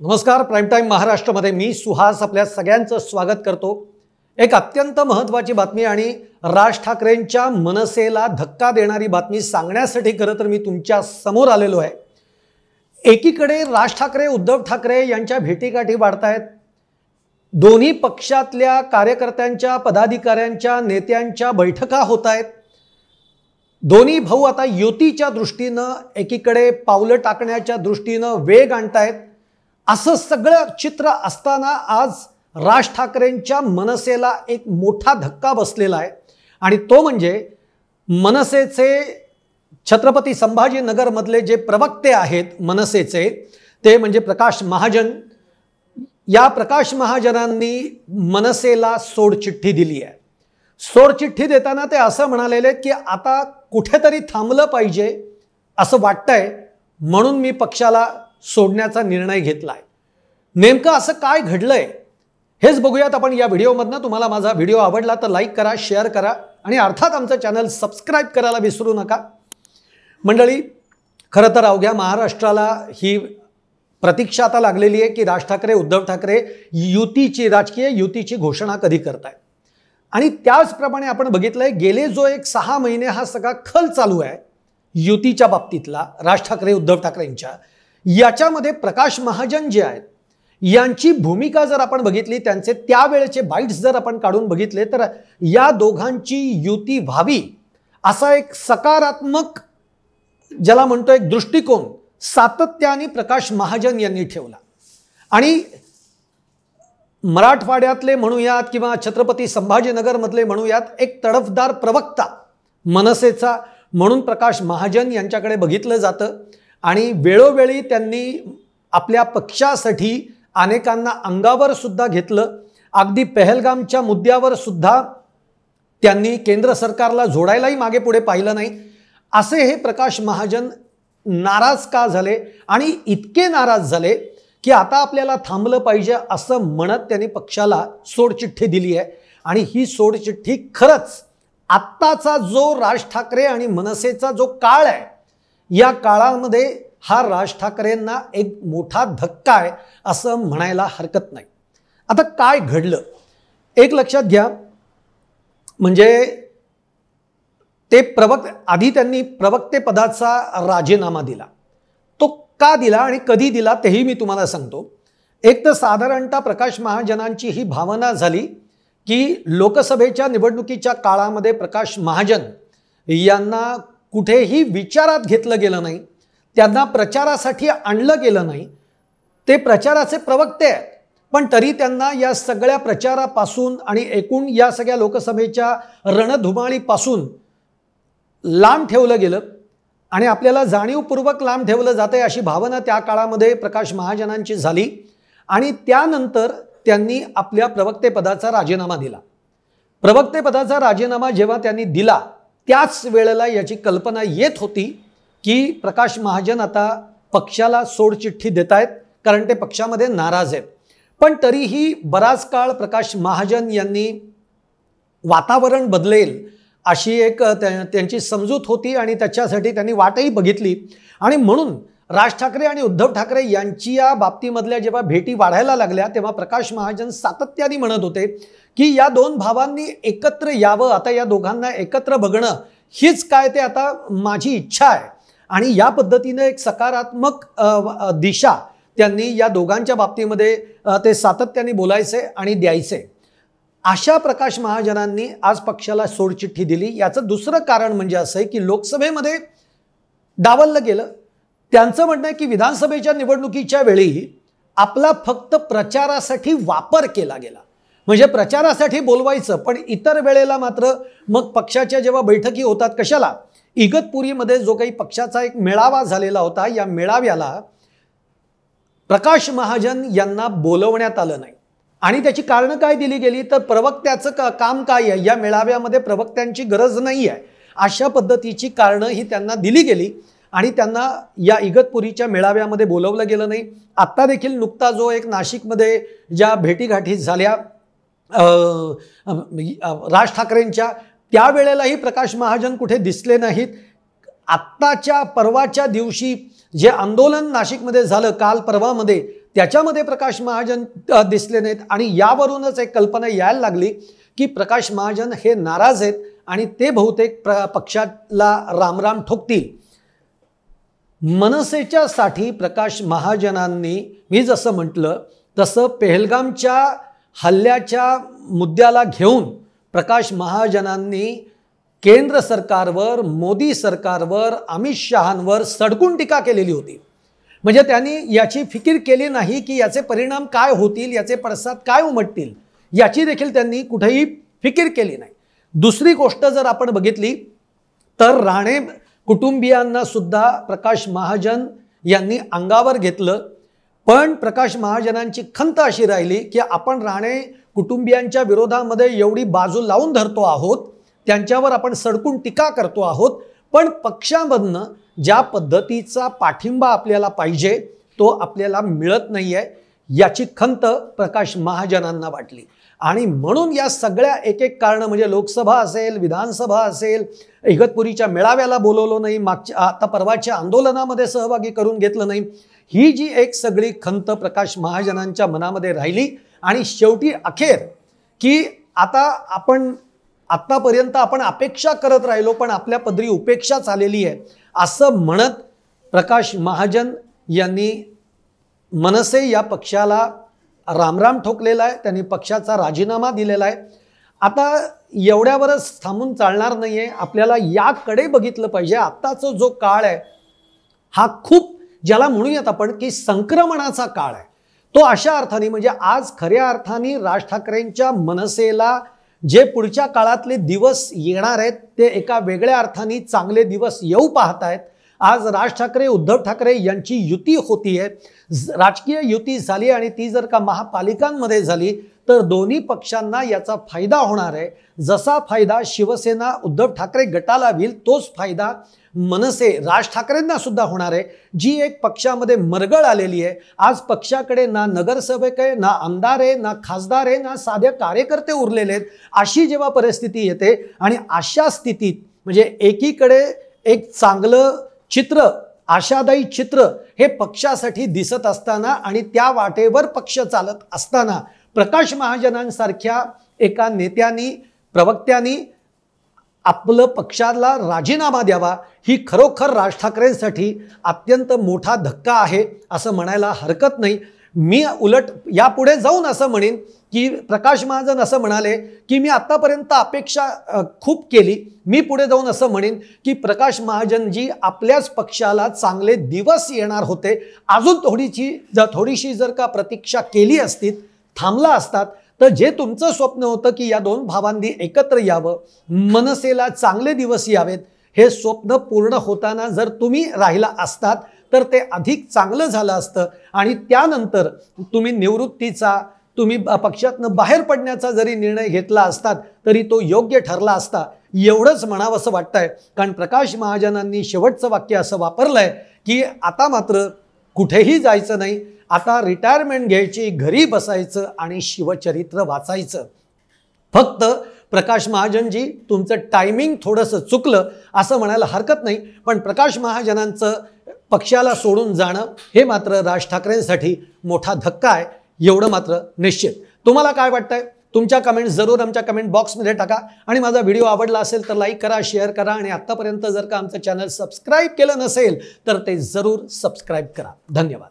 नमस्कार. Prime time महाराष्ट्रामध्ये मी सुहास आपल्या सगळ्यांचं स्वागत करतो. एक अत्यंत महत्त्वाची बातमी आणि राज ठाकरेंच्या मनसेला धक्का देणारी बातमी सांगण्यासाठी खरं तर मी तुमच्या समोर आलेलो आहे. एकीकडे राज ठाकरे उद्धव ठाकरे यांच्या भेटीगाठी वाढतायत. दोन्ही पक्षातल्या कार्यकर्त्यांच्या पदाधिकाऱ्यांच्या नेत्यांच्या बैठका होत आहेत. दोन्ही भाऊ आता युतीच्या दृष्टीनं एकीकडे पावलं टाकण्याच्या दृष्टीनं वेग आणतायत. असं सगळं चित्र असताना आज राज ठाकरेंच्या मनसेला एक मोठा धक्का बसलेला आहे आणि तो म्हणजे मनसेचे छत्रपती संभाजीनगरमधले जे प्रवक्ते आहेत मनसेचे ते म्हणजे प्रकाश महाजन. या प्रकाश महाजनांनी मनसेला सोडचिठ्ठी दिली आहे. सोडचिठ्ठी देताना ते असं म्हणालेले की आता कुठेतरी थांबलं पाहिजे असं वाटतंय म्हणून मी पक्षाला सोडण्याचा निर्णय घेतलाय. नेमकं असं काय घडलंय हेच बघूयात आपण या व्हिडिओमधनं. तुम्हाला माझा व्हिडिओ आवडला तर लाईक करा, शेअर करा आणि अर्थात आमचं चॅनल सबस्क्राईब करायला विसरू नका. मंडळी, खरं तर अवघ्या महाराष्ट्राला ही प्रतीक्षा आता लागलेली आहे की राज ठाकरे उद्धव ठाकरे राजकीय युतीची घोषणा कधी करतायत. आणि त्याचप्रमाणे आपण बघितलंय गेले जो एक 6 महिने हा सगळा खल चालू आहे युतीच्या बाबतीतला राज ठाकरे उद्धव ठाकरेंच्या. याच्यामध्ये प्रकाश महाजन जे आहेत यांची भूमिका जर आपण बघितली, त्यांचे त्यावेळेचे बाईट्स जर आपण काढून बघितले तर या दोघांची युती व्हावी असा एक सकारात्मक ज्याला म्हणतो एक दृष्टिकोन सातत्याने प्रकाश महाजन यांनी ठेवला. आणि मराठवाड्यातले म्हणूयात किंवा छत्रपती संभाजीनगरमधले म्हणूयात एक तडफदार प्रवक्ता मनसेचा म्हणून प्रकाश महाजन यांच्याकडे बघितलं जातं. आणि वेळोवेळी त्यांनी आपल्या पक्षासाठी अनेकांना अंगावर सुद्धा घेतलं. अगदी पहलगामच्या मुद्द्यावर सुद्धा त्यांनी केंद्र सरकारला जोडायलाही मागे पुढे पाहिलं नाही. असे हे प्रकाश महाजन नाराज का झाले आणि इतके नाराज झाले की आता आपल्याला थांबलं पाहिजे असं म्हणत त्यांनी पक्षाला सोडचिठ्ठी दिली आहे. आणि ही सोडचिठ्ठी खरंच आत्ताचा जो राज ठाकरे आणि मनसेचा जो काळ आहे या काळामध्ये हा राज ठाकरेंना एक मोठा धक्का आहे असं म्हणायला हरकत नाही. आता काय घडलं एक लक्षात घ्या. म्हणजे ते आधी त्यांनी प्रवक्तेपदाचा राजीनामा दिला. तो का दिला आणि कधी दिला तेही मी तुम्हाला सांगतो. एक तर साधारणतः प्रकाश महाजनांची ही भावना झाली की लोकसभेच्या निवडणुकीच्या काळामध्ये प्रकाश महाजन यांना कुठेही विचारात घेतलं गेलं नाही, त्यांना प्रचारासाठी आणलं गेलं नाही. ते प्रचाराचे प्रवक्ते आहेत पण तरी त्यांना या सगळ्या प्रचारापासून आणि एकूण या सगळ्या लोकसभेच्या रणधुमाळीपासून लांब ठेवलं गेलं आणि आपल्याला जाणीवपूर्वक लांब ठेवलं जातंय अशी भावना त्या काळामध्ये प्रकाश महाजनांची झाली. आणि त्यानंतर त्यांनी आपल्या प्रवक्तेपदाचा राजीनामा दिला. प्रवक्तेपदाचा राजीनामा जेव्हा त्यांनी दिला त्याच वेळेला याची कल्पना येत होती की प्रकाश महाजन आता पक्षाला सोडचिठ्ठी देत आहेत कारण ते पक्षामध्ये नाराज आहेत. पण तरीही बराच काळ प्रकाश महाजन यांनी वातावरण बदलेल अशी एक त्यांची समजूत होती आणि त्याच्यासाठी त्यांनी वाटही बघितली. आणि म्हणून राज ठाकरे आणि उद्धव ठाकरे यांची या बाबतीमधल्या जेव्हा भेटी वाढायला लागल्या तेव्हा प्रकाश महाजन सातत्याने म्हणत होते की या दोन भावांनी एकत्र यावं, आता या दोघांना एकत्र बघणं हीच काय ते आता माझी इच्छा आहे. आणि या पद्धतीने एक सकारात्मक दिशा त्यांनी या दोघांच्या बाबतीमध्ये ते सातत्याने बोलायचे आणि द्यायचे. अशा प्रकाश महाजनांनी आज पक्षाला सोडचिठ्ठी दिली. याचं दुसरं कारण म्हणजे असं आहे की लोकसभेमध्ये डावललं गेलं. त्यांचं म्हणणं आहे की विधानसभेच्या निवडणुकीच्या वेळी आपला फक्त प्रचारासाठी वापर केला गेला. म्हणजे प्रचारासाठी बोलवायचं पण इतर वेळेला मात्र मग पक्षाच्या जेव्हा बैठकी होतात कशाला, इगतपुरीमध्ये जो काही पक्षाचा एक मेळावा झालेला होता या मेळाव्याला प्रकाश महाजन यांना बोलवण्यात आलं नाही. आणि त्याची कारणं काय दिली गेली तर प्रवक्त्याचं काम काय आहे, या मेळाव्यामध्ये प्रवक्त्यांची गरज नाही आहे अशा पद्धतीची कारणं ही त्यांना दिली गेली आणि त्यांना या इगतपुरीच्या मेळाव्यामध्ये बोलवलं गेलं नाही. आत्ता देखील नुकता जो एक नाशिकमध्ये ज्या भेटीगाठी झाल्या राज ठाकरेंच्या त्यावेळेलाही प्रकाश महाजन कुठे दिसले नाहीत. आत्ताच्या परवाच्या दिवशी जे आंदोलन नाशिकमध्ये झालं काल परवामध्ये त्याच्यामध्ये प्रकाश महाजन दिसले नाहीत आणि यावरूनच एक कल्पना यायला लागली की प्रकाश महाजन हे नाराज आहेत आणि ते बहुतेक पक्षाला रामराम ठोकतील। मनसेच्या साठी प्रकाश महाजनांनी मी जसं म्हटलं तसं पेहलगामच्या हल्ल्याच्या मुद्द्याला घेऊन प्रकाश महाजनांनी केंद्र सरकारवर, मोदी सरकारवर, अमित शहांवर सडकून टीका केलेली होती। म्हणजे त्यांनी याची फिकीर केली नाही की याचे परिणाम काय होतील, याचे पडसाद काय उमटतील, याची देखील त्यांनी कुठेही फिकीर केली नाही। दुसरी गोष्ट जर आपण बघितली तर राणे कुटुंबियांना सुद्धा प्रकाश महाजन यांनी अंगावर घेतलं, पण प्रकाश महाजनांची खंत अशी राहिली की आपण राणे कुटुंबियांच्या विरोधामध्ये एवढी बाजू लावून धरतो आहोत, त्यांच्यावर आपण सडकून टीका करतो आहोत, पण पक्षामधनं ज्या पद्धतीचा पाठिंबा आपल्याला पाहिजे तो आपल्याला मिळत नाहीये, याची खंत प्रकाश महाजनांना वाटली। आणि म्हणून या सगळ्या एक एक कारण म्हणजे लोकसभा असेल, विधानसभा असेल, इगतपुरीच्या मेळाव्याला बोलवलं नाही, मागच्या आता परवाच्या आंदोलनामध्ये सहभागी करून घेतलं नाही, ही जी एक सगळी खंत प्रकाश महाजनांच्या मनामध्ये राहिली। आणि शेवटी अखेर की आता आपण आत्तापर्यंत आपण अपेक्षा करत राहिलो पण आपल्या पदरी उपेक्षा झालेली आहे असं म्हणत प्रकाश महाजन यांनी मनसे या पक्षाला रामराम ठोकलेला आहे, त्यांनी पक्षाचा राजीनामा दिलेला आहे। आता एवढ्यावरच थांबून चालणार नाहीये, आपल्याला याकडे बघितलं पाहिजे। आत्ताचा जो काळ आहे हा खूप ज्याला म्हणूयात आपण की संक्रमणाचा काळ आहे। तो अशा अर्थाने म्हणजे आज खऱ्या अर्थाने राज ठाकरेंच्या मनसेला जे पुढच्या काळातले दिवस येणार आहेत ते एका वेगळ्या अर्थाने चांगले दिवस येऊ पाहत आहेत। आज राज ठाकरे उद्धव ठाकरे यांची युती होतीये, राजकीय युती झाली आणि ती जर का महापालिकांमध्ये झाली तर दोन्ही पक्षांना याचा फायदा होणार आहे। जसा फायदा शिवसेना उद्धव ठाकरे गटाला होईल तोच फायदा मनसे राज ठाकरेंना सुद्धा होणार आहे। जी एक पक्षामध्ये मरगळ आलेली आहे, आज पक्षाकडे ना नगरसेवक आहे, ना आमदार आहे, ना खासदार आहे, ना साधे कार्यकर्ते उरलेले आहेत, अशी जेव्हा परिस्थिती येते आणि अशा स्थितीत म्हणजे एकीकडे एक चांगलं चित्र, आशादायी चित्र हे पक्षासाठी दिसत असताना आणि त्या वाटेवर पक्ष चालत असताना प्रकाश महाजनांसारख्या एका नेत्यांनी, प्रवक्त्यांनी आपलं पक्षाला राजीनामा द्यावा ही खरोखर राज ठाकरेंसाठी अत्यंत मोठा धक्का आहे असं म्हणायला हरकत नाही। मी उलट यापुढे जाऊन असं म्हणेन की प्रकाश महाजन असं म्हणाले की मी आतापर्यंत अपेक्षा खूप केली, मी पुढे जाऊन असं म्हणेन की प्रकाश महाजनजी आपल्याच पक्षाला चांगले दिवस येणार होते, अजून थोडीशी जर का प्रतीक्षा केली असती, थांबला असतात तर जे तुमचं स्वप्न होतं की या दोन भावांनी एकत्र यावं, मनसेला चांगले दिवस यावेत, हे स्वप्न पूर्ण होताना जर तुम्ही राहिला असतात तर ते अधिक चांगलं झालं असतं आणि त्यानंतर तुम्ही निवृत्तीचा, तुम्ही पक्षातनं बाहेर पडण्याचा जरी निर्णय घेतला असतात तरी तो योग्य ठरला असता, एवढंच म्हणावं असं वाटतंय। कारण प्रकाश महाजनांनी शेवटचं वाक्य असं वापरलंय की आता मात्र कुठेही जायचं नाही, आता रिटायरमेंट घ्यायची, घरी बसायचं आणि शिवचरित्र वाचायचं। फक्त प्रकाश महाजनजी तुमचं टायमिंग थोडंसं चुकलं असं म्हणायला हरकत नाही, पण प्रकाश महाजनांचं पक्षाला सोडून जाणं हे मात्र राज ठाकरेंसाठी मोठा धक्का आहे, एवढं मात्र निश्चित। तुम्हाला काय वाटतंय? तुमच्या कमेंट्स जरूर आमच्या कमेंट बॉक्समध्ये टाका आणि माझा व्हिडिओ आवडला असेल तर लाईक करा, शेअर करा आणि आत्तापर्यंत जर का आमचं चॅनल सबस्क्राईब केलं नसेल तर ते जरूर सबस्क्राईब करा। धन्यवाद।